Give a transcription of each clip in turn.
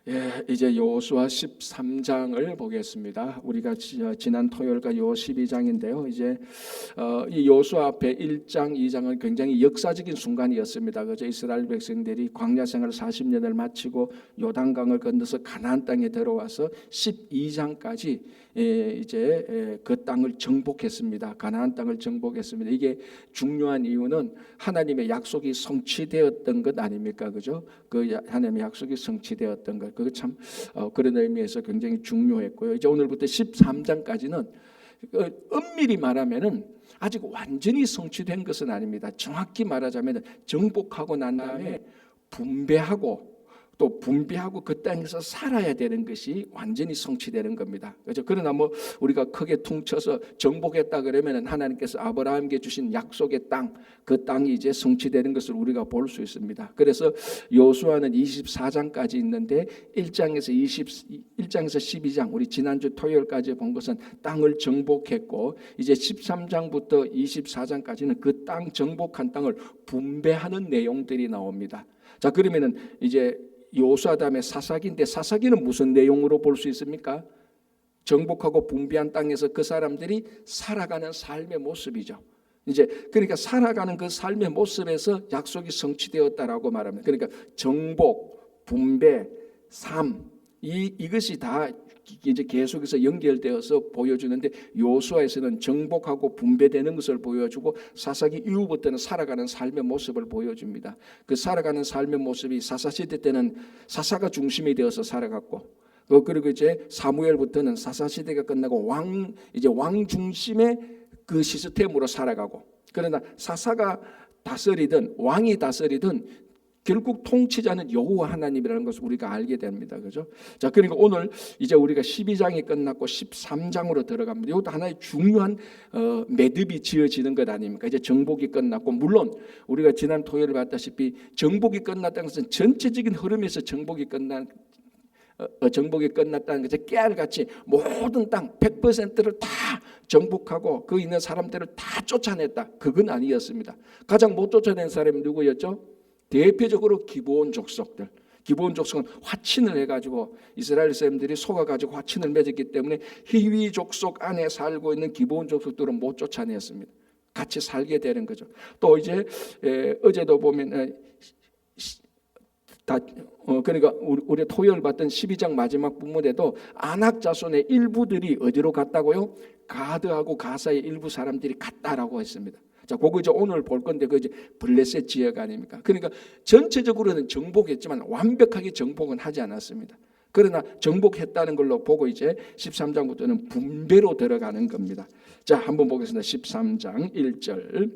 예, 이제 여호수아 13장을 보겠습니다. 우리가 지난 토요일과 요 12장인데요. 이제 이 여호수아 앞에 1장, 2장은 굉장히 역사적인 순간이었습니다. 그저 이스라엘 백성들이 광야 생활 40년을 마치고 요단강을 건너서 가나안 땅에 들어와서 12장까지 이제 그 땅을 정복했습니다. 가나안 땅을 정복했습니다. 이게 중요한 이유는 하나님의 약속이 성취되었던 것 아닙니까? 그죠? 그 하나님의 약속이 성취되었던 것. 그거 참 그런 의미에서 굉장히 중요했고요. 이제 오늘부터 13장까지는 엄밀히 말하면은 아직 완전히 성취된 것은 아닙니다. 정확히 말하자면 정복하고 난 다음에 분배하고 그 땅에서 살아야 되는 것이 완전히 성취되는 겁니다. 그렇죠? 그러나 우리가 크게 퉁쳐서 정복했다 그러면 하나님께서 아브라함에게 주신 약속의 땅, 그 땅이 이제 성취되는 것을 우리가 볼 수 있습니다. 그래서 여호수아는 24장까지 있는데 1장에서 12장, 우리 지난주 토요일까지 본 것은 땅을 정복했고, 이제 13장부터 24장까지는 그 땅 정복한 땅을 분배하는 내용들이 나옵니다. 자, 그러면은 이제 여호수아 다음에 사사기인데, 사사기는 무슨 내용으로 볼 수 있습니까? 정복하고 분배한 땅에서 그 사람들이 살아가는 삶의 모습이죠. 이제 그러니까 살아가는 그 삶의 모습에서 약속이 성취되었다라고 말합니다. 그러니까 정복, 분배, 삶, 이것이 다 이제 계속해서 연결되어서 보여주는데, 여호수아에서는 정복하고 분배되는 것을 보여주고, 사사기 이후부터는 살아가는 삶의 모습을 보여줍니다. 그 살아가는 삶의 모습이 사사시대 때는 사사가 중심이 되어서 살아갔고, 그리고 이제 사무엘부터는 사사시대가 끝나고 왕 중심의 그 시스템으로 살아가고, 그러나 사사가 다스리든 왕이 다스리든 결국 통치자는 여호와 하나님이라는 것을 우리가 알게 됩니다. 그죠? 자, 그러니까 오늘 이제 우리가 12장이 끝났고 13장으로 들어갑니다. 이것도 하나의 중요한 매듭이 지어지는 것 아닙니까? 이제 정복이 끝났고, 물론 우리가 지난 토요일에 봤다시피 정복이 끝났다는 것은 전체적인 흐름에서 정복이 끝났다는 것이 깨알같이 모든 땅 100%를 다 정복하고 그 있는 사람들을 다 쫓아냈다. 그건 아니었습니다. 가장 못 쫓아낸 사람이 누구였죠? 대표적으로 기브온 족속들. 기브온 족속은 화친을 해가지고 이스라엘 사람들이 속아가지고 화친을 맺었기 때문에 히위 족속 안에 살고 있는 기브온 족속들은 못 쫓아냈습니다. 같이 살게 되는 거죠. 또 이제 어제도 보면 그러니까 우리 토요일 봤던 12장 마지막 부분에도 아낙 자손의 일부들이 어디로 갔다고요? 가드하고 가사의 일부 사람들이 갔다라고 했습니다. 자, 그거 이제 오늘 볼 건데, 그 이제 블레셋 지역 아닙니까? 그러니까 전체적으로는 정복했지만 완벽하게 정복은 하지 않았습니다. 그러나 정복했다는 걸로 보고 이제 13장부터는 분배로 들어가는 겁니다. 자, 한번 보겠습니다. 13장 1절.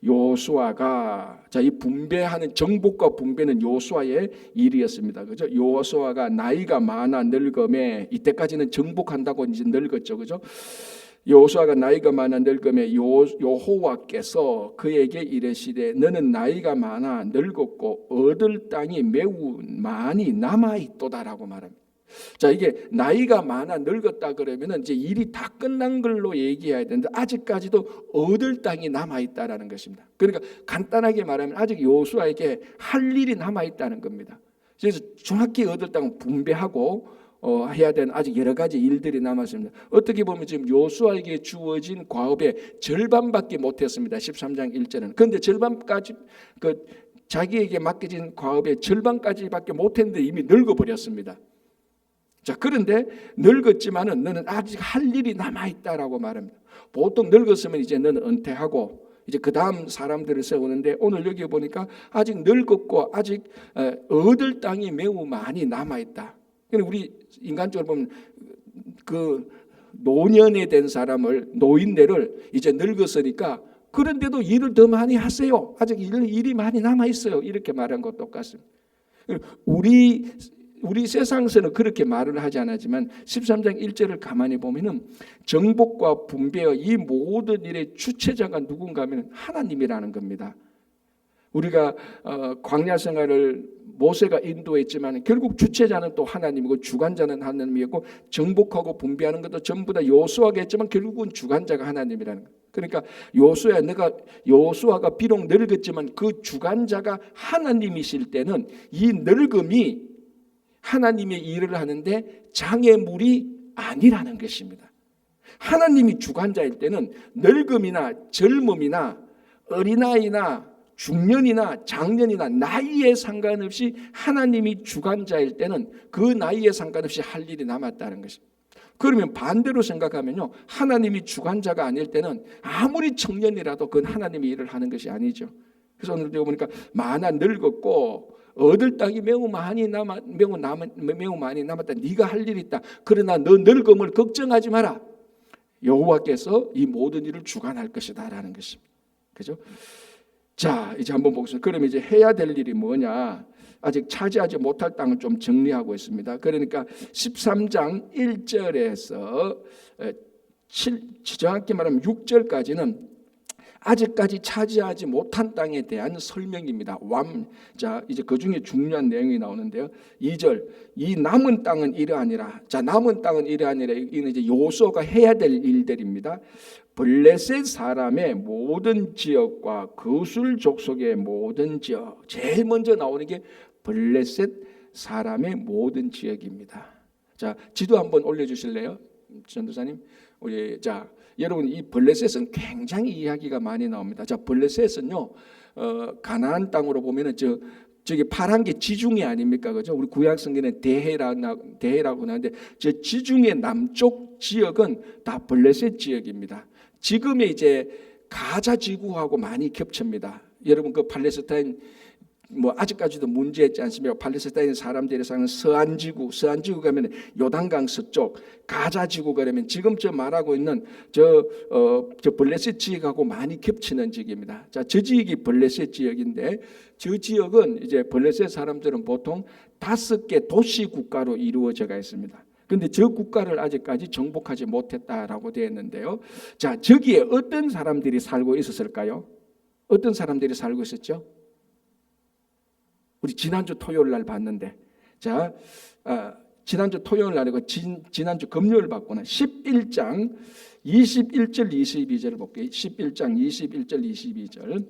여호수아가, 자, 이 분배하는, 정복과 분배는 여호수아의 일이었습니다. 그죠? 여호수아가 나이가 많아 늙음에, 이때까지는 정복한다고 이제 늙었죠. 그죠? 여호수아가 나이가 많아 늙음에 여호와께서 그에게 이르시되 너는 나이가 많아 늙었고 얻을 땅이 매우 많이 남아있도다라고 말합니다. 자, 이게 나이가 많아 늙었다 그러면은 이제 일이 다 끝난 걸로 얘기해야 되는데, 아직까지도 얻을 땅이 남아있다라는 것입니다. 그러니까 간단하게 말하면 아직 여호수아에게 할 일이 남아있다는 겁니다. 그래서 정확히 얻을 땅은 분배하고 해야 되는 아직 여러 가지 일들이 남았습니다. 어떻게 보면 지금 여호수아에게 주어진 과업의 절반밖에 못했습니다. 13장 1절은. 그런데 절반까지, 자기에게 맡겨진 과업의 절반까지밖에 못했는데 이미 늙어버렸습니다. 자, 그런데 늙었지만은 너는 아직 할 일이 남아있다라고 말합니다. 보통 늙었으면 이제 너는 은퇴하고 이제 그 다음 사람들을 세우는데, 오늘 여기 보니까 아직 늙었고 아직 얻을 땅이 매우 많이 남아있다. 우리 인간적으로 보면 그 노년에 된 사람을, 노인네를 이제 늙었으니까 그런데도 일을 더 많이 하세요. 아직 일이 많이 남아 있어요. 이렇게 말한 것 똑같습니다. 우리 세상에서는 그렇게 말을 하지 않았지만 13장 1절을 가만히 보면은 정복과 분배의 이 모든 일의 주체자가 누군가 하면 하나님이라는 겁니다. 우리가 광야 생활을 모세가 인도했지만 결국 주체자는 또 하나님이고 주관자는 하나님이었고, 정복하고 분배하는 것도 전부 다 여호수아가 했지만 결국은 주관자가 하나님이라는 거예요. 그러니까 여호수아가 비록 늙었지만 그 주관자가 하나님이실 때는 이 늙음이 하나님의 일을 하는데 장애물이 아니라는 것입니다. 하나님이 주관자일 때는 늙음이나 젊음이나 어린아이나 중년이나 장년이나 나이에 상관없이 하나님이 주관자일 때는 그 나이에 상관없이 할 일이 남았다는 것입니다. 그러면 반대로 생각하면요, 하나님이 주관자가 아닐 때는 아무리 청년이라도 그건 하나님이 일을 하는 것이 아니죠. 그래서 오늘 보니까 많아 늙었고 얻을 땅이 매우 많이 남았다. 네가 할 일이 있다. 그러나 너 늙음을 걱정하지 마라. 여호와께서 이 모든 일을 주관할 것이다라는 것입니다. 그죠? 자, 이제 한번 보겠습니다. 그럼 이제 해야 될 일이 뭐냐? 아직 차지하지 못할 땅을 좀 정리하고 있습니다. 그러니까 13장 1절에서 정확히 말하면 6절까지는 아직까지 차지하지 못한 땅에 대한 설명입니다. 자, 이제 그 중에 중요한 내용이 나오는데요. 2절, 이 남은 땅은 이러하니라. 자, 남은 땅은 이러하니라. 이는 이제 여호수아가 해야 될 일들입니다. 블레셋 사람의 모든 지역과 거술 족속의 모든 지역. 제일 먼저 나오는 게 블레셋 사람의 모든 지역입니다. 자, 지도 한번 올려주실래요, 전도사님? 자, 여러분, 이 블레셋은 굉장히 이야기가 많이 나옵니다. 자, 블레셋은요, 가나안 땅으로 보면은 저기 파란 게 지중해 아닙니까, 그죠? 우리 구약 성경에 대해라고 하는데, 저 지중해 남쪽 지역은 다 블레셋 지역입니다. 지금의 이제 가자 지구하고 많이 겹칩니다. 여러분, 그 팔레스타인 아직까지도 문제있지 않습니까? 팔레스타인 사람들이 사는 서안지구 가면 요단강 서쪽, 가자지구 가면 지금 저 말하고 있는 저 블레셋 지역하고 많이 겹치는 지역입니다. 자, 저 지역이 블레셋 지역인데, 저 지역은 이제 블레셋 사람들은 보통 5개 도시 국가로 이루어져가 있습니다. 그런데 저 국가를 아직까지 정복하지 못했다라고 되어 있는데요. 자, 저기에 어떤 사람들이 살고 있었을까요? 어떤 사람들이 살고 있었죠? 우리 지난주 토요일 날 봤는데, 자, 지난주 토요일 날이고 지난주 금요일 봤구나. 11장 21절 22절을 볼게요. 11장 21절 22절.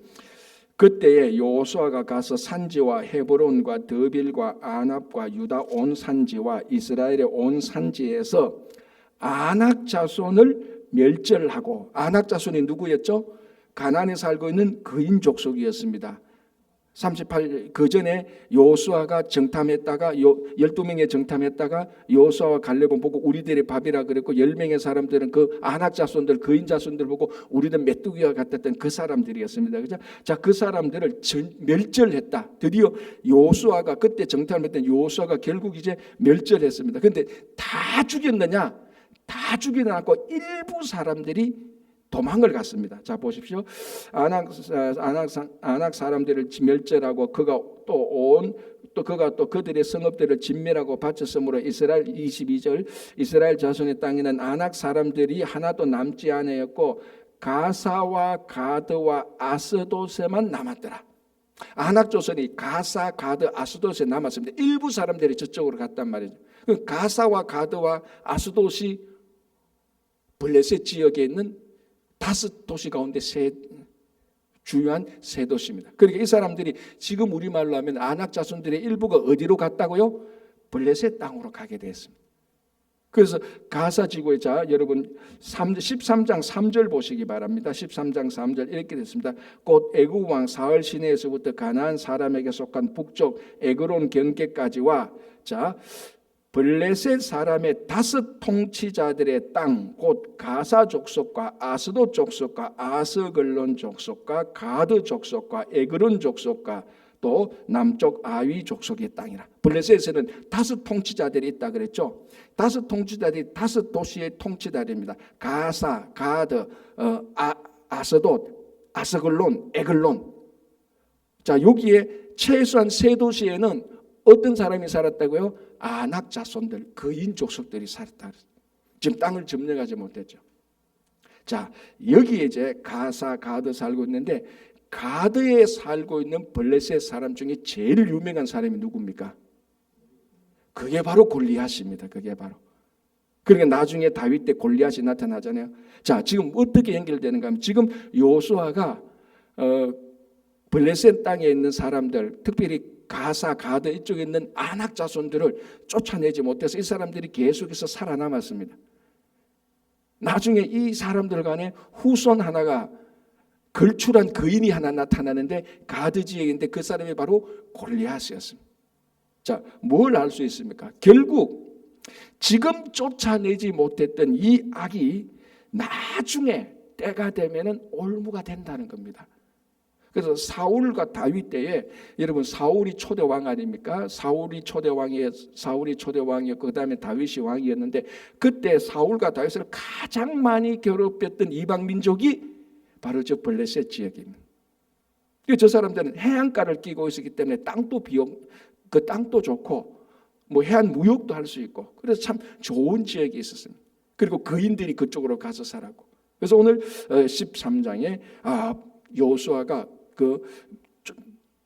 그때에 여호수아가 가서 산지와 헤브론과 드빌과 아납과 유다 온 산지와 이스라엘의 온 산지에서 아낙 자손을 멸절하고, 아낙 자손이 누구였죠? 가나안에 살고 있는 그인 족속이었습니다. 38, 그 전에 여호수아가 정탐했다가 12명의 정탐했다가 여호수아와 갈렙은 보고 우리들의 밥이라 그랬고, 10명의 사람들은 그 아낙 자손들, 그인 자손들 보고 우리들 메뚜기와 같았던 그 사람들이었습니다. 그죠? 자, 그 사람들을 멸절했다. 드디어 여호수아가, 그때 정탐했던 여호수아가 결국 이제 멸절했습니다. 그런데 다 죽였느냐? 다 죽이지 않고 일부 사람들이 도망을 갔습니다. 자, 보십시오. 아낙 사람들을 멸절하고 그가 또 그들의 성읍들을 진멸하고 바쳤으므로 이스라엘 22절 이스라엘 자손의 땅에는 아낙 사람들이 하나도 남지 않았고 가사와 가드와 아스돗에만 남았더라. 아낙 조선이 가사, 가드, 아스돗에 남았습니다. 일부 사람들이 저쪽으로 갔단 말이죠. 가사와 가드와 아스돗이 블레셋 지역에 있는 5도시 가운데 주요한 3도시입니다. 그러니까 이 사람들이 지금 우리말로 하면 아낙 자손들의 일부가 어디로 갔다고요? 블레셋 땅으로 가게 됐습니다. 그래서 가사 지구에, 자, 여러분 13장 3절 보시기 바랍니다. 13장 3절 이렇게 됐습니다. 곧 애굽 왕 사흘 시내에서부터 가나안 사람에게 속한 북쪽 에그론 경계까지와, 자, 블레셋 사람의 5 통치자들의 땅, 곧 가사 족속과 아스돗 족속과 아스글론 족속과 가드 족속과 에그론 족속과 또 남쪽 아위 족속의 땅이라. 블레셋에는 5 통치자들이 있다 그랬죠. 5 통치자들이 5 도시의 통치자들입니다. 가사, 가드, 아스돗, 아스글론, 에글론. 자, 여기에 최소한 3도시에는 어떤 사람이 살았다고요? 아낙 자손들, 그인 족속들이 살았다. 지금 땅을 점령하지 못했죠. 자, 여기에 이제 가사, 가드 살고 있는데, 가드에 살고 있는 블레셋 사람 중에 제일 유명한 사람이 누굽니까? 그게 바로 골리앗입니다. 그게 바로. 그러니까 나중에 다윗 때 골리앗이 나타나잖아요. 자, 지금 어떻게 연결되는가 하면, 지금 여호수아가 블레셋 땅에 있는 사람들, 특별히 가사, 가드 이쪽에 있는 아낙 자손들을 쫓아내지 못해서 이 사람들이 계속해서 살아남았습니다. 나중에 이 사람들 간에 후손 하나가 걸출한 거인이 하나 나타나는데 가드 지역인데 그 사람이 바로 골리앗이었습니다. 자, 뭘 알 수 있습니까? 결국 지금 쫓아내지 못했던 이 악이 나중에 때가 되면은 올무가 된다는 겁니다. 그래서 사울과 다윗 때에 여러분 사울이 초대 왕 아닙니까? 사울이 초대 왕이었고 그다음에 다윗이 왕이었는데 그때 사울과 다윗을 가장 많이 괴롭혔던 이방 민족이 바로 저 블레셋 지역입니다. 저 사람들은 해안가를 끼고 있었기 때문에 그 땅도 좋고 뭐 해안 무역도 할 수 있고 그래서 참 좋은 지역이 있었습니다. 그리고 거인들이 그쪽으로 가서 살았고 그래서 오늘 13장에 여호수아가 그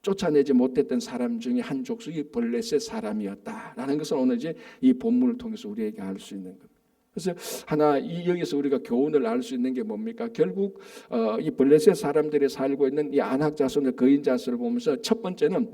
쫓아내지 못했던 사람 중에 한 족속이 블레셋 사람이었다라는 것을 오늘 이제 이 본문을 통해서 우리에게 알 수 있는 겁니다. 그래서 여기서 우리가 교훈을 알 수 있는 게 뭡니까? 결국 이 블레셋 사람들이 살고 있는 이 아낙 자손의 거인 자손을 보면서 첫 번째는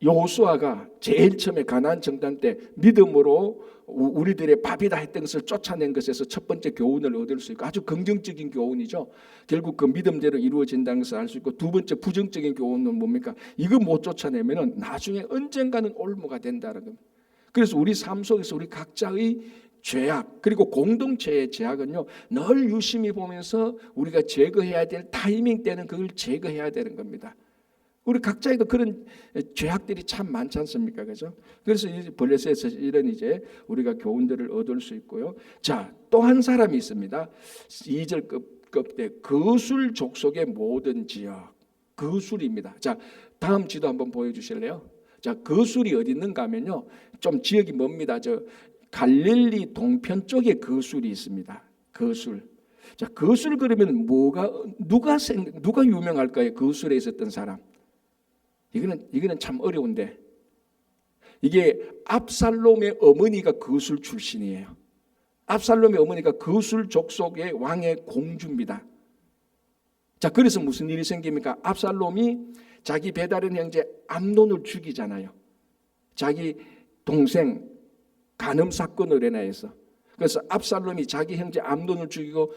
여호수아가 제일 처음에 가나안 정탐 때 믿음으로 우리들의 밥이다 했던 것을 쫓아낸 것에서 첫 번째 교훈을 얻을 수 있고 아주 긍정적인 교훈이죠. 결국 그 믿음대로 이루어진다는 것을 알 수 있고 두 번째 부정적인 교훈은 뭡니까? 이거 못 쫓아내면은 나중에 언젠가는 올무가 된다는 겁니다. 그래서 우리 삶 속에서 우리 각자의 죄악 그리고 공동체의 죄악은요 늘 유심히 보면서 우리가 제거해야 될 타이밍 때는 그걸 제거해야 되는 겁니다. 우리 각자에도 그런 죄악들이 참 많지 않습니까? 그죠? 그래서 블레셋에서 이런 이제 우리가 교훈들을 얻을 수 있고요. 자, 또 한 사람이 있습니다. 2절 끝에 거술 족속의 모든 지역. 거술입니다. 자, 다음 지도 한번 보여주실래요? 자, 거술이 어디 있는가 하면요. 좀 지역이 멉니다. 저 갈릴리 동편 쪽에 거술이 있습니다. 거술. 자, 거술 그러면 누가 유명할까요? 거술에 있었던 사람. 이거는 참 어려운데 이게 압살롬의 어머니가 거술 출신이에요. 압살롬의 어머니가 거술 족속의 왕의 공주입니다. 자, 그래서 무슨 일이 생깁니까? 압살롬이 자기 배다른 형제 암논을 죽이잖아요. 자기 동생 간음 사건으로 인해서. 그래서 압살롬이 자기 형제 암논을 죽이고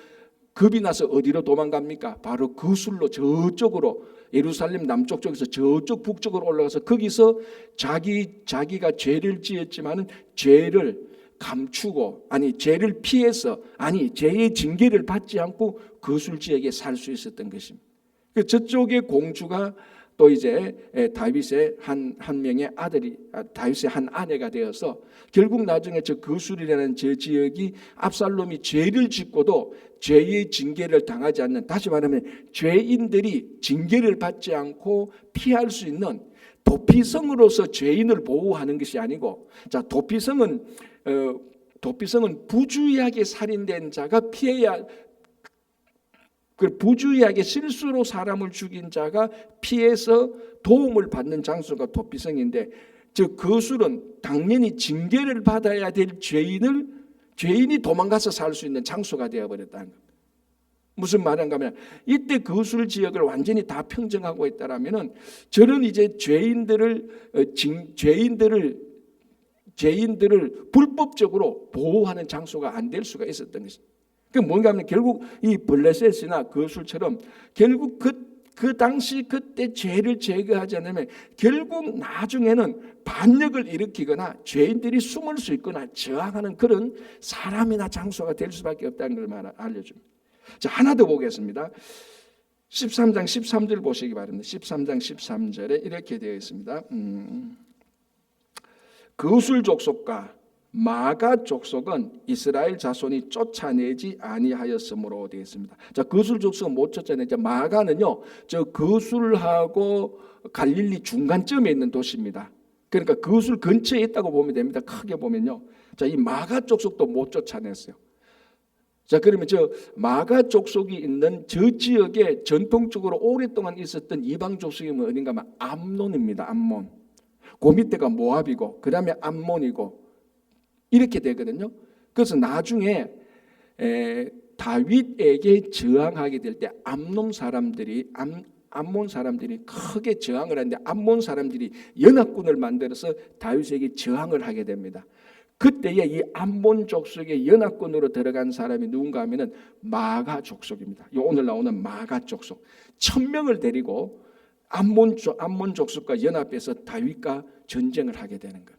겁이 나서 어디로 도망갑니까? 바로 거술로 저쪽으로 예루살렘 남쪽 쪽에서 저쪽 북쪽으로 올라가서 거기서 자기가 죄를 지었지만은 죄를 감추고 죄를 피해서 죄의 징계를 받지 않고 거술 지역에 살 수 있었던 것입니다. 저쪽의 공주가 또 이제 다윗의 한 명의 아들이 다윗의 한 아내가 되어서 결국 나중에 저 거술이라는 저 지역이 압살롬이 죄를 짓고도 죄의 징계를 당하지 않는, 다시 말하면 죄인들이 징계를 받지 않고 피할 수 있는 도피성으로서 죄인을 보호하는 것이 아니고, 자, 도피성은 부주의하게 살인된 자가 피해야, 부주의하게 실수로 사람을 죽인 자가 피해서 도움을 받는 장소가 도피성인데, 즉 거술은 당연히 징계를 받아야 될 죄인이 도망가서 살 수 있는 장소가 되어버렸다는 겁니다. 무슨 말인가 하면 이때 거술 지역을 완전히 다 평정하고 있다라면은 저는 이제 죄인들을 불법적으로 보호하는 장소가 안 될 수가 있었던 것입니다. 그 뭔가 하면 결국 이 블레셋이나 거술처럼 결국 그 당시 그때 죄를 제거하지 않으면 결국 나중에는 반역을 일으키거나 죄인들이 숨을 수 있거나 저항하는 그런 사람이나 장소가 될 수밖에 없다는 걸 알려줍니다. 자, 하나 더 보겠습니다. 13장 13절 보시기 바랍니다. 13장 13절에 이렇게 되어 있습니다. 거술 족속과 마가 족속은 이스라엘 자손이 쫓아내지 아니하였으므로 되어 있습니다. 자, 거술 족속은 못 쫓아내죠. 마가는요, 저 거술하고 갈릴리 중간쯤에 있는 도시입니다. 그러니까 거술 근처에 있다고 보면 됩니다. 크게 보면요. 자, 이 마가 족속도 못 쫓아냈어요. 자, 그러면 저 마가 족속이 있는 저 지역에 전통적으로 오랫동안 있었던 이방 족속이 어딘가 하면 암몬입니다. 암몬. 그 밑에가 모압이고 그 다음에 암몬이고 이렇게 되거든요. 그래서 나중에 다윗에게 저항하게 될 때 암몬 사람들이 암몬 사람들이 크게 저항을 하는데 암몬 사람들이 연합군을 만들어서 다윗에게 저항을 하게 됩니다. 그때에 이 암몬 족속의 연합군으로 들어간 사람이 누군가 하면은 마가 족속입니다. 오늘 나오는 마가 족속 1000명을 데리고 암몬 족속과 연합해서 다윗과 전쟁을 하게 되는 거예요.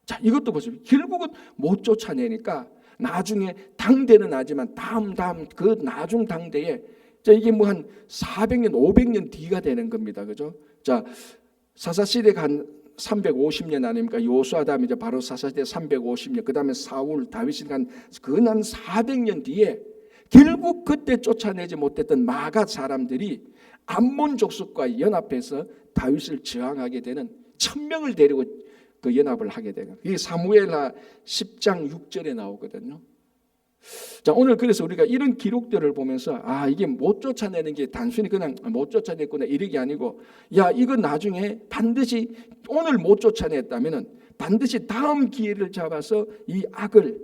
자, 이것도 보세요. 결국은 못 쫓아내니까 나중에 당대는 하지만 다음 그 나중 당대에 자, 이게 뭐 한 400년 500년 뒤가 되는 겁니다. 그죠? 자, 사사시대가 한 350년 아닙니까? 요수아 다음에 이제 바로 사사시대 350년, 그다음에 사울, 다윗이 한 근한 400년 뒤에 결국 그때 쫓아내지 못했던 마가 사람들이 암몬 족속과 연합해서 다윗을 저항하게 되는 1000명을 데리고 그 연합을 하게 되는. 이게 사무엘하 10장 6절에 나오거든요. 자, 오늘 그래서 우리가 이런 기록들을 보면서 이게 못 쫓아내는 게 단순히 그냥 못 쫓아냈구나 이게 아니고 이거 나중에 반드시 오늘 못 쫓아냈다면은 반드시 다음 기회를 잡아서 이 악을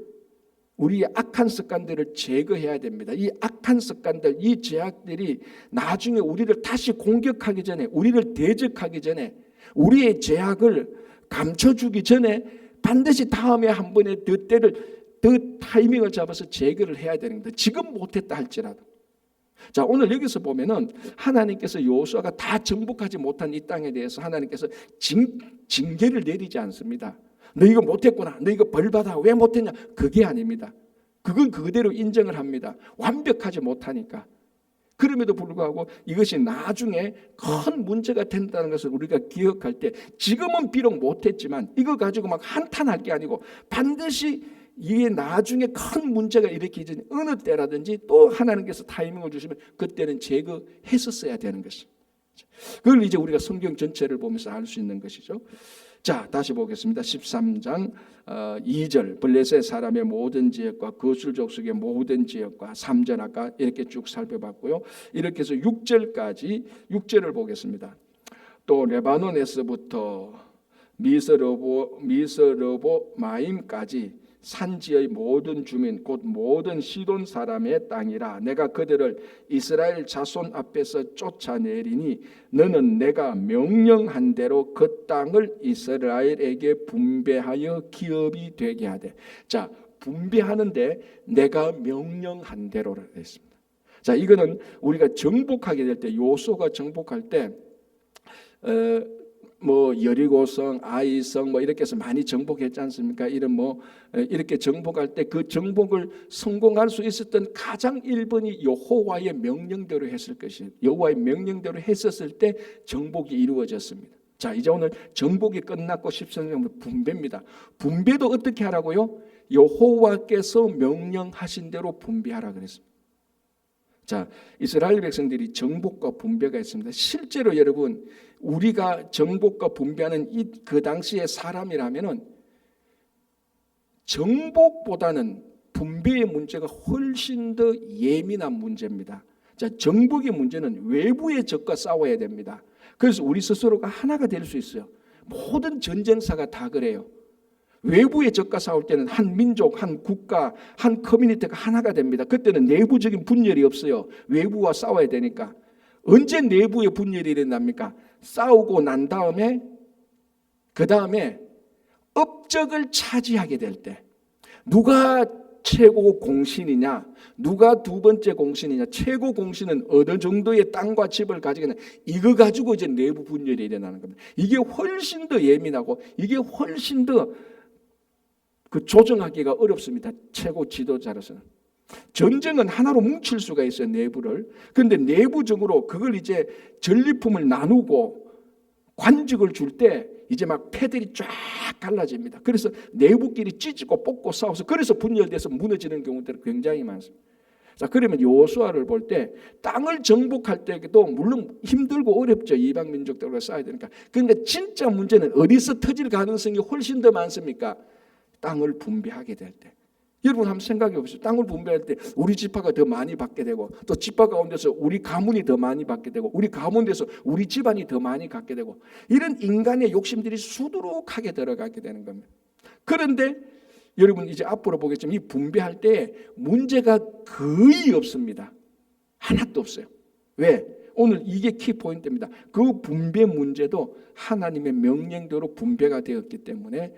우리의 악한 습관들을 제거해야 됩니다. 이 악한 습관들, 이 죄악들이 나중에 우리를 다시 공격하기 전에 우리를 대적하기 전에 우리의 죄악을 감춰주기 전에 반드시 다음에 한 번에 더 타이밍을 잡아서 제거를 해야 되는 겁니다. 지금 못했다 할지라도. 자, 오늘 여기서 보면은 하나님께서 여호수아가 다 정복하지 못한 이 땅에 대해서 하나님께서 징계를 내리지 않습니다. 너 이거 못했구나. 너 이거 벌 받아. 왜 못했냐? 그게 아닙니다. 그건 그대로 인정을 합니다. 완벽하지 못하니까. 그럼에도 불구하고 이것이 나중에 큰 문제가 된다는 것을 우리가 기억할 때 지금은 비록 못했지만 이거 가지고 막 한탄할 게 아니고 반드시 이게 나중에 큰 문제가 일으키기 전에 어느 때라든지 또 하나님께서 타이밍을 주시면 그때는 제거했었어야 되는 것입니다. 그걸 이제 우리가 성경 전체를 보면서 알 수 있는 것이죠. 자, 다시 보겠습니다. 13장 2절 블레셋 사람의 모든 지역과 거술 족속의 모든 지역과 3절 아까 이렇게 쭉 살펴봤고요. 이렇게 해서 6절을 보겠습니다. 또 레바논에서부터 미스러보 마임까지 산지의 모든 주민 곧 모든 시돈 사람의 땅이라 내가 그들을 이스라엘 자손 앞에서 쫓아내리니 너는 내가 명령한 대로 그 땅을 이스라엘에게 분배하여 기업이 되게 하되. 자, 분배하는데 내가 명령한 대로라 했습니다. 자, 이거는 우리가 정복하게 될 때 요수아가 정복할 때 여리고성, 아이성 이렇게 해서 많이 정복했지 않습니까? 이런 이렇게 정복할 때 그 정복을 성공할 수 있었던 가장 1번이 여호와의 명령대로 했을 것이에요. 여호와의 명령대로 했었을 때 정복이 이루어졌습니다. 자, 이제 오늘 정복이 끝났고 13장 분배입니다. 분배도 어떻게 하라고요? 여호와께서 명령하신 대로 분배하라 그랬습니다. 자, 이스라엘 백성들이 정복과 분배가 있습니다. 실제로 여러분 우리가 정복과 분배하는 그 당시의 사람이라면은 정복보다는 분배의 문제가 훨씬 더 예민한 문제입니다. 자, 정복의 문제는 외부의 적과 싸워야 됩니다. 그래서 우리 스스로가 하나가 될 수 있어요. 모든 전쟁사가 다 그래요. 외부의 적과 싸울 때는 한 민족, 한 국가, 한 커뮤니티가 하나가 됩니다. 그때는 내부적인 분열이 없어요. 외부와 싸워야 되니까. 언제 내부의 분열이 일어납니까? 싸우고 난 다음에 그 다음에 업적을 차지하게 될 때 누가 최고 공신이냐, 누가 두 번째 공신이냐, 최고 공신은 어느 정도의 땅과 집을 가지겠냐, 이거 가지고 이제 내부 분열이 일어나는 겁니다. 이게 훨씬 더 예민하고 이게 훨씬 더 조정하기가 어렵습니다. 최고 지도자로서는. 전쟁은 하나로 뭉칠 수가 있어요, 내부를. 그런데 내부적으로 그걸 이제 전리품을 나누고 관직을 줄 때 이제 막 패들이 쫙 갈라집니다. 그래서 내부끼리 찢고 뽑고 싸워서 그래서 분열돼서 무너지는 경우들이 굉장히 많습니다. 자, 그러면 여호수아를 볼 때 땅을 정복할 때도 물론 힘들고 어렵죠. 이방 민족들과 싸워야 되니까. 그런데 진짜 문제는 어디서 터질 가능성이 훨씬 더 많습니까? 땅을 분배하게 될 때. 여러분 한번 생각해 보세요. 땅을 분배할 때 우리 지파가 더 많이 받게 되고 또 지파 가운데서 우리 가문이 더 많이 받게 되고 우리 가문에서 우리 집안이 더 많이 갖게 되고 이런 인간의 욕심들이 수두룩하게 들어가게 되는 겁니다. 그런데 여러분 이제 앞으로 보겠지만 이 분배할 때 문제가 거의 없습니다. 하나도 없어요. 왜? 오늘 이게 키포인트입니다. 그 분배 문제도 하나님의 명령대로 분배가 되었기 때문에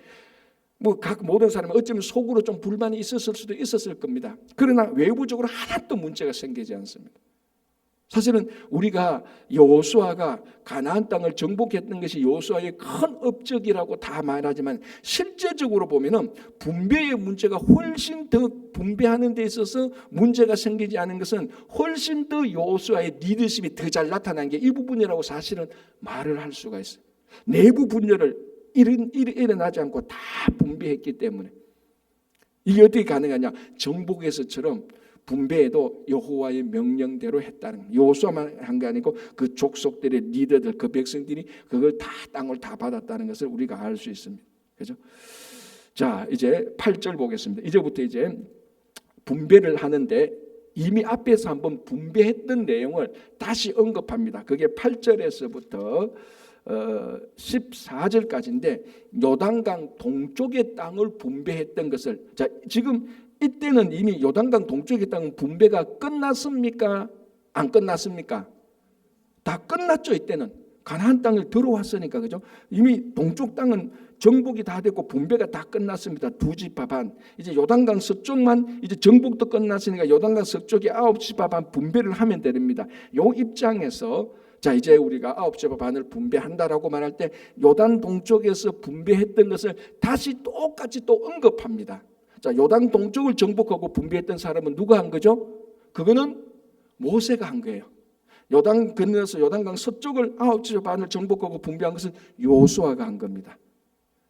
뭐 각 모든 사람은 어쩌면 속으로 좀 불만이 있었을 수도 있었을 겁니다. 그러나 외부적으로 하나도 문제가 생기지 않습니다. 사실은 우리가 여호수아가 가나안 땅을 정복했던 것이 여호수아의 큰 업적이라고 다 말하지만 실제적으로 보면은 분배의 문제가 훨씬 더 분배하는 데 있어서 문제가 생기지 않은 것은 훨씬 더 여호수아의 리더십이 더 잘 나타난 게 이 부분이라고 사실은 말을 할 수가 있어요. 내부 분열을 일어나지 않고 다 분배했기 때문에 이게 어떻게 가능하냐? 정복에서처럼 분배에도 여호와의 명령대로 했다는 거예요. 여호수아만 한 게 아니고 그 족속들의 리더들, 그 백성들이 그걸 다 땅을 다 받았다는 것을 우리가 알 수 있습니다. 그렇죠? 자, 이제 8절 보겠습니다. 이제부터 이제 분배를 하는데 이미 앞에서 한번 분배했던 내용을 다시 언급합니다. 그게 8절에서부터 14절까지인데 요단강 동쪽의 땅을 분배했던 것을, 자, 지금 이때는 이미 요단강 동쪽의 땅은 분배가 끝났습니까? 안 끝났습니까? 다 끝났죠. 이때는 가나안 땅을 들어왔으니까, 그죠? 이미 동쪽 땅은 정복이 다 됐고 분배가 다 끝났습니다. 두 지파 반. 이제 요단강 서쪽만 이제 정복도 끝났으니까 요단강 서쪽에 9지파 반 분배를 하면 됩니다. 요 입장에서 자, 이제 우리가 9지파 반을 분배한다라고 말할 때 요단 동쪽에서 분배했던 것을 다시 똑같이 또 언급합니다. 자, 요단 동쪽을 정복하고 분배했던 사람은 누가 한 거죠? 그거는 모세가 한 거예요. 요단 건너서 요단강 서쪽을 9지파 반을 정복하고 분배한 것은 여호수아가 한 겁니다.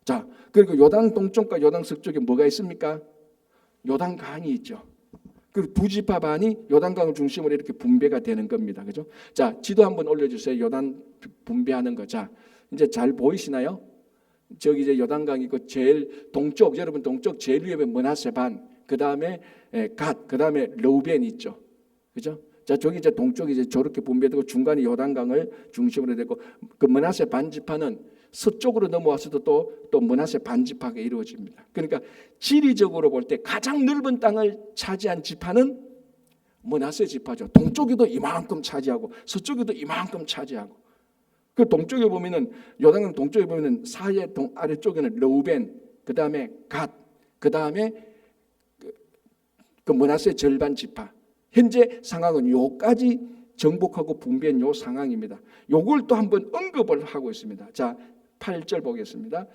자, 그리고 요단 동쪽과 요단 서쪽에 뭐가 있습니까? 요단강이 있죠. 그리고 두 지파 반이 요단강을 중심으로 이렇게 분배가 되는 겁니다. 그죠? 자, 지도 한번 올려주세요. 요단 분배하는 거. 자, 이제 잘 보이시나요? 저기 이제 요단강이 있고 제일 동쪽, 여러분 동쪽 제일 위에 므낫세 반, 그 다음에 갓, 그 다음에 르우벤 있죠. 그죠? 자, 저기 이제 동쪽이 이제 저렇게 분배되고 중간에 요단강을 중심으로 되고 그 므낫세 반 지파는 서쪽으로 넘어와서도 또 므낫세 반 지파가 이루어집니다. 그러니까 지리적으로 볼 때 가장 넓은 땅을 차지한 지파는 므낫세 지파죠. 동쪽에도 이만큼 차지하고 서쪽에도 이만큼 차지하고. 그 동쪽에 보면은 요단강 동쪽에 보면은 사해 아래쪽에는 르우벤, 그 다음에 갓, 그 다음에 그 므낫세 절반 지파. 현재 상황은 요까지 정복하고 분배한 요 상황입니다. 요걸 또 한번 언급을 하고 있습니다. 자, 8절 보겠습니다.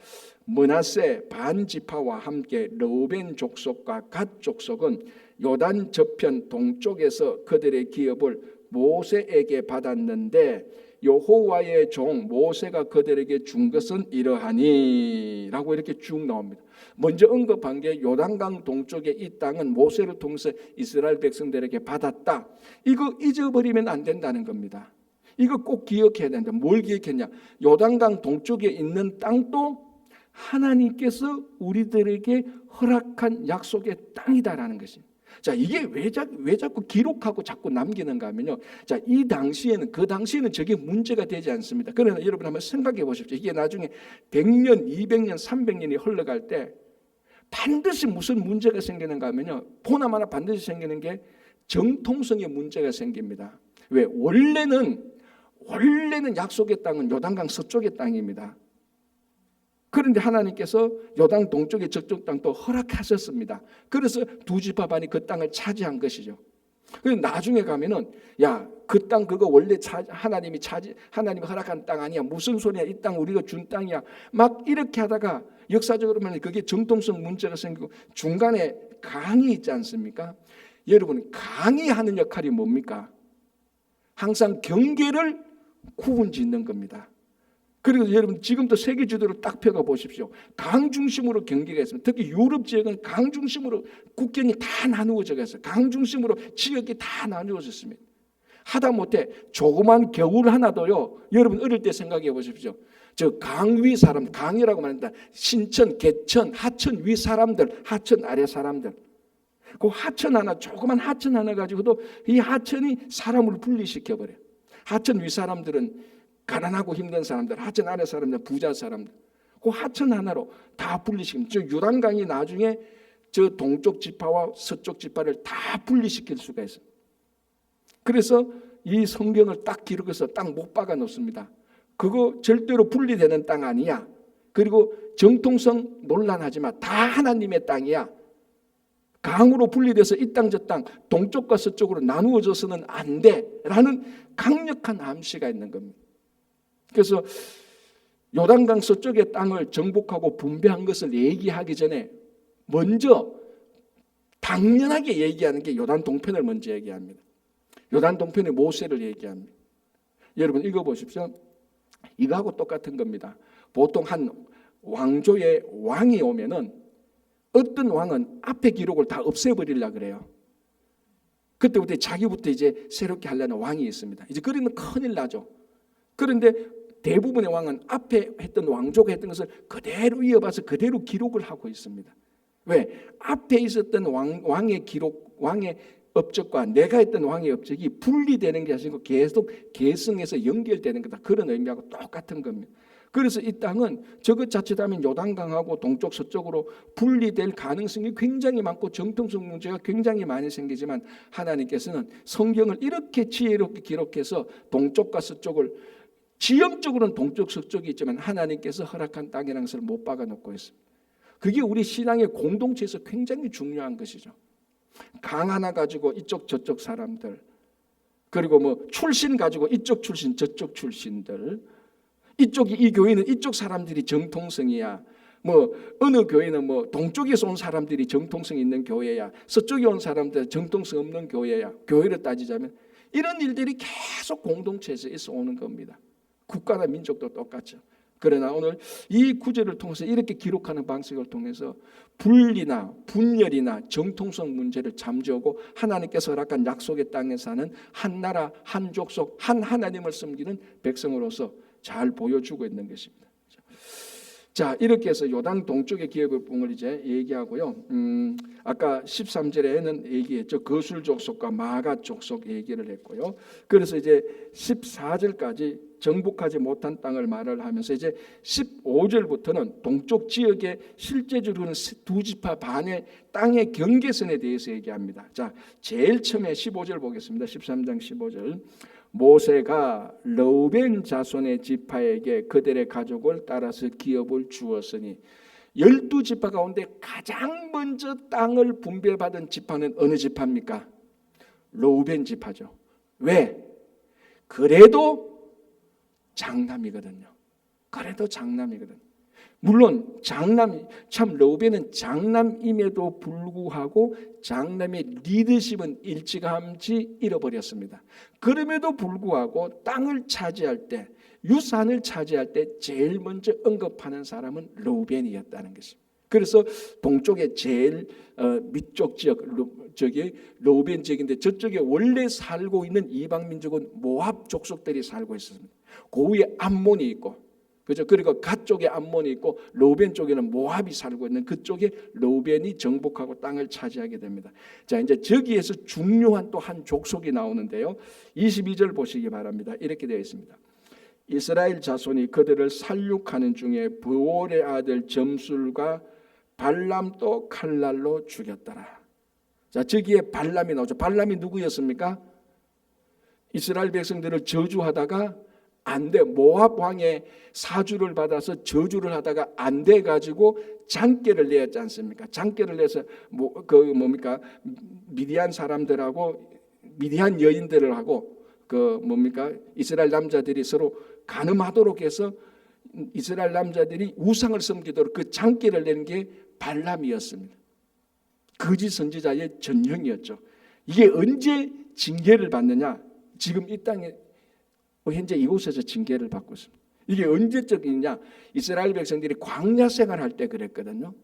므낫세 반 지파와 함께 르우벤 족속과 갓 족속은 요단 저편 동쪽에서 그들의 기업을 모세에게 받았는데 여호와의 종 모세가 그들에게 준 것은 이러하니 라고 이렇게 쭉 나옵니다. 먼저 언급한 게 요단강 동쪽의 이 땅은 모세를 통해서 이스라엘 백성들에게 받았다. 이거 잊어버리면 안 된다는 겁니다. 이거 꼭 기억해야 된다. 뭘 기억했냐? 요단강 동쪽에 있는 땅도 하나님께서 우리들에게 허락한 약속의 땅이다라는 것입니다. 자, 이게 왜 자꾸 기록하고 자꾸 남기는가 하면요. 자, 이 당시에는, 그 당시에는 저게 문제가 되지 않습니다. 그러나 여러분 한번 생각해 보십시오. 이게 나중에 100년, 200년, 300년이 흘러갈 때 반드시 무슨 문제가 생기는가 하면요. 보나마나 반드시 생기는 게 정통성의 문제가 생깁니다. 왜? 원래는 약속의 땅은 요단강 서쪽의 땅입니다. 그런데 하나님께서 요단 동쪽의 저쪽 땅도 허락하셨습니다. 그래서 두 지파 반이 그 땅을 차지한 것이죠. 그런데 나중에 가면은 야, 그 땅 그거 원래 하나님이 허락한 땅 아니야. 무슨 소리야? 이 땅 우리가 준 땅이야. 막 이렇게 하다가 역사적으로 보면 그게 정통성 문제가 생기고 중간에 강이 있지 않습니까? 여러분, 강이 하는 역할이 뭡니까? 항상 경계를 구분짓는 겁니다. 그리고 여러분 지금도 세계 지도를 딱 펴가 보십시오. 강 중심으로 경계가 있습니다. 특히 유럽 지역은 강 중심으로 국경이 다 나누어져 있어요. 강 중심으로 지역이 다 나누어졌습니다. 하다못해 조그만 겨울 하나도요. 여러분 어릴 때 생각해 보십시오. 저 강 위 사람, 강이라고 말합니다. 신천, 개천, 하천 위 사람들, 하천 아래 사람들. 그 하천 하나, 조그만 하천 하나 가지고도 이 하천이 사람을 분리시켜 버려요. 하천 위 사람들은 가난하고 힘든 사람들, 하천 아래 사람들, 부자 사람들, 그 하천 하나로 다 분리시킵니다. 저 요단강이 나중에 저 동쪽 지파와 서쪽 지파를 다 분리시킬 수가 있어요. 그래서 이 성경을 딱 기록해서 딱 못 박아 놓습니다. 그거 절대로 분리되는 땅 아니야. 그리고 정통성 논란하지 마. 다 하나님의 땅이야. 강으로 분리돼서 이 땅 저 땅 동쪽과 서쪽으로 나누어져서는 안 돼라는 강력한 암시가 있는 겁니다. 그래서 요단강 서쪽의 땅을 정복하고 분배한 것을 얘기하기 전에 먼저 당연하게 얘기하는 게 요단 동편을 먼저 얘기합니다. 요단 동편의 모세를 얘기합니다. 여러분 읽어보십시오. 이거하고 똑같은 겁니다. 보통 한 왕조의 왕이 오면은 어떤 왕은 앞에 기록을 다 없애버리려고 그래요. 그때부터 자기부터 이제 새롭게 하려는 왕이 있습니다. 이제 그러면 큰일 나죠. 그런데 대부분의 왕은 앞에 했던 왕조가 했던 것을 그대로 이어봐서 그대로 기록을 하고 있습니다. 왜? 앞에 있었던 왕의 기록, 왕의 업적과 내가 했던 왕의 업적이 분리되는 게 아니고 계속 계승해서 연결되는 거다. 그런 의미하고 똑같은 겁니다. 그래서 이 땅은 저것 자칫하면 요단강하고 동쪽 서쪽으로 분리될 가능성이 굉장히 많고 정통성 문제가 굉장히 많이 생기지만 하나님께서는 성경을 이렇게 지혜롭게 기록해서 동쪽과 서쪽을 지형적으로는 동쪽 서쪽이 있지만 하나님께서 허락한 땅이라는 것을 못 박아놓고 있습니다. 그게 우리 신앙의 공동체에서 굉장히 중요한 것이죠. 강 하나 가지고 이쪽 저쪽 사람들, 그리고 뭐 출신 가지고 이쪽 출신 저쪽 출신들, 이쪽이 이 교회는 이쪽 사람들이 정통성이야. 뭐 어느 교회는 뭐 동쪽에서 온 사람들이 정통성 있는 교회야. 서쪽에 온 사람들 정통성 없는 교회야. 교회를 따지자면 이런 일들이 계속 공동체에서 있어 오는 겁니다. 국가나 민족도 똑같죠. 그러나 오늘 이 구절을 통해서 이렇게 기록하는 방식을 통해서 분리나 분열이나 정통성 문제를 잠재우고 하나님께서 허락한 약속의 땅에 사는 한 나라, 한 족속, 한 하나님을 섬기는 백성으로서 잘 보여주고 있는 것입니다. 자, 이렇게 해서 요단 동쪽의 기업을 이제 얘기하고요. 아까 13절에는 얘기했죠. 거술 족속과 마가 족속 얘기를 했고요. 그래서 이제 14절까지 정복하지 못한 땅을 말을 하면서 이제 15절부터는 동쪽 지역의 실제적으로는 두 지파 반의 땅의 경계선에 대해서 얘기합니다. 자, 제일 처음에 15절 보겠습니다. 13장 15절. 모세가 르우벤 자손의 지파에게 그들의 가족을 따라서 기업을 주었으니 12지파 가운데 가장 먼저 땅을 분배받은 지파는 어느 지파입니까? 르우벤 지파죠. 왜? 그래도 장남이거든요. 그래도 장남이거든요. 물론 참 르우벤은 장남임에도 불구하고 장남의 리더십은 일찌감치 잃어버렸습니다. 그럼에도 불구하고 땅을 차지할 때, 유산을 차지할 때 제일 먼저 언급하는 사람은 르우벤이었다는 것입니다. 그래서 동쪽의 제일 밑쪽 지역, 저기 르우벤 지역인데 저쪽에 원래 살고 있는 이방 민족은 모압 족속들이 살고 있었습니다. 그 위에 암몬이 있고, 그죠? 그리고 갓 쪽에 암몬이 있고 르우벤 쪽에는 모압이 살고 있는 그쪽에 르우벤이 정복하고 땅을 차지하게 됩니다. 자, 이제 저기에서 중요한 또 한 족속이 나오는데요. 22절 보시기 바랍니다. 이렇게 되어 있습니다. 이스라엘 자손이 그들을 살육하는 중에 브올의 아들 점술과 발람도 칼날로 죽였더라. 자, 저기에 발람이 나오죠. 발람이 누구였습니까? 이스라엘 백성들을 저주하다가 안 돼. 모압 왕의 사주를 받아서 저주를 하다가 안 돼 가지고 장계를 내었지 않습니까? 장계를 내서 미디안 사람들하고 미디안 여인들을 하고 이스라엘 남자들이 서로 간음하도록 해서 이스라엘 남자들이 우상을 섬기도록 그 장계를 낸 게 발람이었습니다. 거짓 선지자의 전형이었죠. 이게 언제 징계를 받느냐? 지금 이 땅에 현재 이곳에서 징계를 받고 있습니다. 이게 언제적이냐? 이스라엘 백성들이 광야 생활할 때 그랬거든요.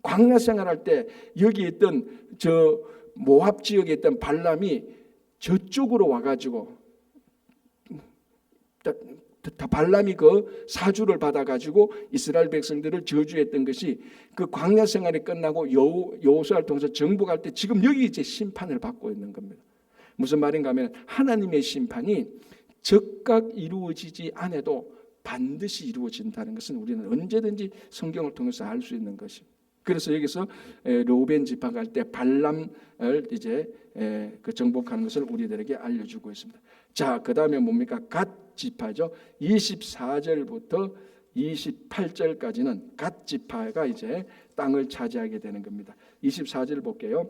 광야 생활할 때 여기 있던 저 모압 지역에 있던 발람이 저쪽으로 와가지고 발람이 그 사주를 받아가지고 이스라엘 백성들을 저주했던 것이 그 광야 생활이 끝나고 여호수아를 통해서 정복할 때 지금 여기 이제 심판을 받고 있는 겁니다. 무슨 말인가 하면 하나님의 심판이 즉각 이루어지지 않아도 반드시 이루어진다는 것은 우리는 언제든지 성경을 통해서 알 수 있는 것입니다. 그래서 여기서 르우벤 지파 갈 때 발람을 이제 그 정복하는 것을 우리들에게 알려주고 있습니다. 자, 그 다음에 뭡니까? 갓 지파죠. 24절부터 28절까지는 갓 지파가 이제 땅을 차지하게 되는 겁니다. 24절 볼게요.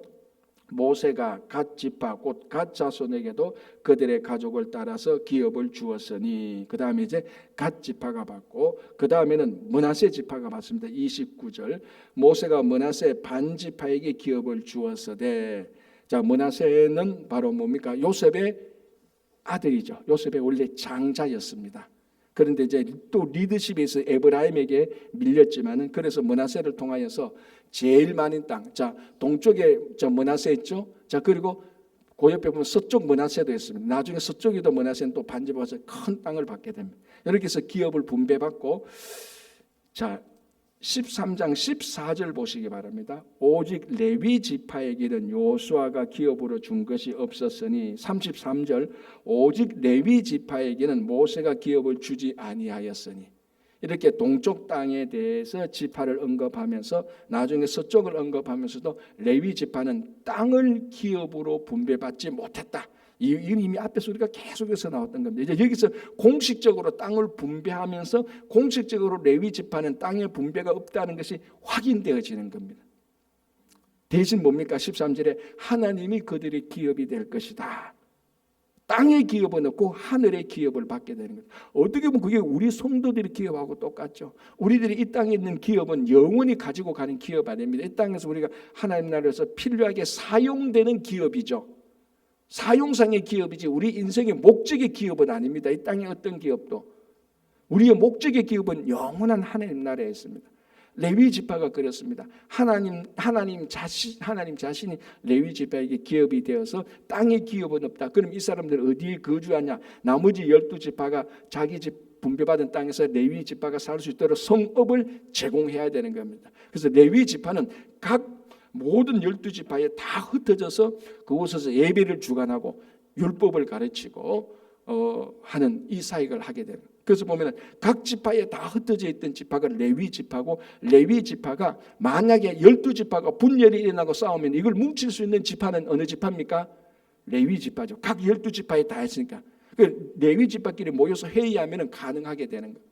모세가 갓 지파 곧 갓 자손에게도 그들의 가족을 따라서 기업을 주었으니, 그 다음에 이제 갓 지파가 받고, 그 다음에는 므낫세 지파가 받습니다. 29절 모세가 므낫세 반 지파에게 기업을 주었으되, 자, 므낫세는 바로 뭡니까? 요셉의 아들이죠. 요셉의 원래 장자였습니다. 그런데 이제 또 리더십에서 에브라임에게 밀렸지만은, 그래서 므낫세를 통하여서 제일 많은 땅, 자, 동쪽에 저 므낫세 있죠. 자, 그리고 그 옆에 보면 서쪽 므낫세도 있습니다. 나중에 서쪽에도 므낫세는 또 반집어서 큰 땅을 받게 됩니다. 이렇게 해서 기업을 분배받고, 자, 13장 14절 보시기 바랍니다. 오직 레위 지파에게는 요수아가 기업으로 준 것이 없었으니, 33절 오직 레위 지파에게는 모세가 기업을 주지 아니하였으니, 이렇게 동쪽 땅에 대해서 지파를 언급하면서 나중에 서쪽을 언급하면서도 레위 지파는 땅을 기업으로 분배받지 못했다. 이건 이미 앞에서 우리가 계속해서 나왔던 겁니다. 이제 여기서 공식적으로 땅을 분배하면서 공식적으로 레위 지파는 땅의 분배가 없다는 것이 확인되어지는 겁니다. 대신 뭡니까? 13절에 하나님이 그들의 기업이 될 것이다. 땅의 기업은 없고 하늘의 기업을 받게 되는 거예요. 어떻게 보면 그게 우리 성도들의 기업하고 똑같죠. 우리들이 이 땅에 있는 기업은 영원히 가지고 가는 기업 아닙니다. 이 땅에서 우리가 하나님 나라에서 필요하게 사용되는 기업이죠. 사용상의 기업이지 우리 인생의 목적의 기업은 아닙니다. 이 땅의 어떤 기업도. 우리의 목적의 기업은 영원한 하나님 나라에 있습니다. 레위 지파가 그렇습니다. 하나님 자신이 레위 지파에게 기업이 되어서 땅의 기업은 없다. 그럼 이 사람들 어디에 거주하냐? 나머지 12지파가 자기 집 분배받은 땅에서 레위 지파가 살 수 있도록 성읍을 제공해야 되는 겁니다. 그래서 레위 지파는 각 모든 12지파에 다 흩어져서 그곳에서 예배를 주관하고 율법을 가르치고 하는 이 사역을 하게 되는 거예요. 그래서 보면 각 지파에 다 흩어져 있던 지파가 레위 지파고, 레위 지파가 만약에 12지파가 분열이 일어나고 싸우면 이걸 뭉칠 수 있는 지파는 어느 지파입니까? 레위 지파죠. 각 12지파에 다 했으니까 레위 지파끼리 모여서 회의하면 가능하게 되는 거예요.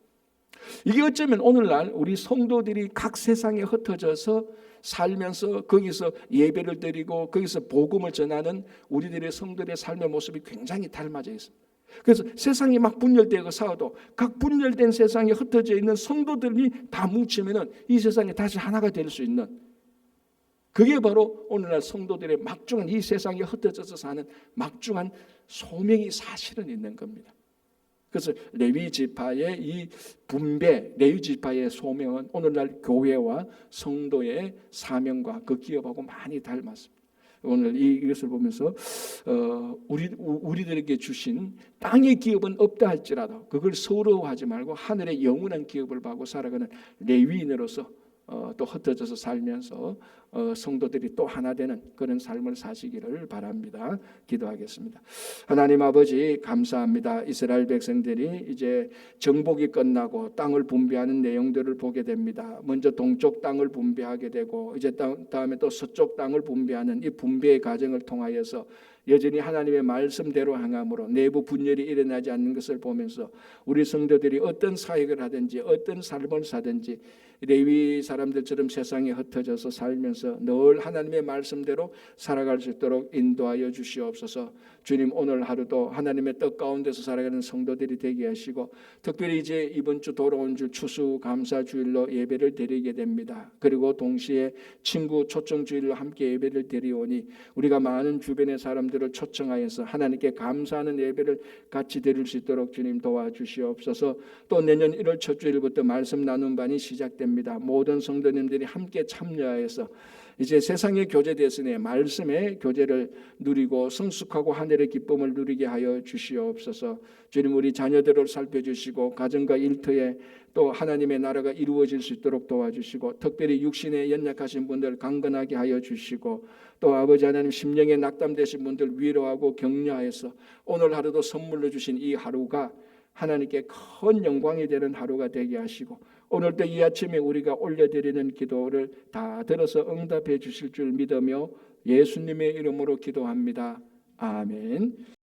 이게 어쩌면 오늘날 우리 성도들이 각 세상에 흩어져서 살면서 거기서 예배를 드리고 거기서 복음을 전하는 우리들의 성도들의 삶의 모습이 굉장히 닮아져 있습니다. 그래서 세상이 막 분열되고 싸워도 각 분열된 세상에 흩어져 있는 성도들이 다 뭉치면은 이 세상이 다시 하나가 될 수 있는, 그게 바로 오늘날 성도들의 막중한 이 세상에 흩어져서 사는 막중한 소명이 사실은 있는 겁니다. 그래서 레위 지파의 이 분배, 레위 지파의 소명은 오늘날 교회와 성도의 사명과 그 기업하고 많이 닮았습니다. 오늘 이것을 보면서 우리들에게 주신 땅의 기업은 없다 할지라도 그걸 서러워하지 말고 하늘의 영원한 기업을 받고 살아가는 레위인으로서 또 흩어져서 살면서 성도들이 또 하나 되는 그런 삶을 사시기를 바랍니다. 기도하겠습니다. 하나님 아버지 감사합니다. 이스라엘 백성들이 이제 정복이 끝나고 땅을 분배하는 내용들을 보게 됩니다. 먼저 동쪽 땅을 분배하게 되고 이제 다음에 또 서쪽 땅을 분배하는 이 분배의 과정을 통하여서 여전히 하나님의 말씀대로 행함으로 내부 분열이 일어나지 않는 것을 보면서 우리 성도들이 어떤 사역을 하든지 어떤 삶을 사든지 레위 사람들처럼 세상에 흩어져서 살면서 늘 하나님의 말씀대로 살아갈 수 있도록 인도하여 주시옵소서. 주님, 오늘 하루도 하나님의 뜻 가운데서 살아가는 성도들이 되게 하시고, 특별히 이제 이번 주 돌아온 주 추수감사주일로 예배를 드리게 됩니다. 그리고 동시에 친구 초청주일로 함께 예배를 드리오니 우리가 많은 주변의 사람들을 초청하여서 하나님께 감사하는 예배를 같이 드릴 수 있도록 주님 도와주시옵소서. 또 내년 1월 첫 주일부터 말씀 나눔 반이 시작됩니다. 모든 성도님들이 함께 참여하여서 이제 세상의 교제 대신에 말씀의 교제를 누리고 성숙하고 하늘의 기쁨을 누리게 하여 주시옵소서. 주님, 우리 자녀들을 살펴주시고 가정과 일터에 또 하나님의 나라가 이루어질 수 있도록 도와주시고, 특별히 육신에 연약하신 분들 강건하게 하여 주시고, 또 아버지 하나님 심령에 낙담되신 분들 위로하고 격려하여서 오늘 하루도 선물로 주신 이 하루가 하나님께 큰 영광이 되는 하루가 되게 하시고, 오늘도 이 아침에 우리가 올려드리는 기도를 다 들어서 응답해 주실 줄 믿으며 예수님의 이름으로 기도합니다. 아멘.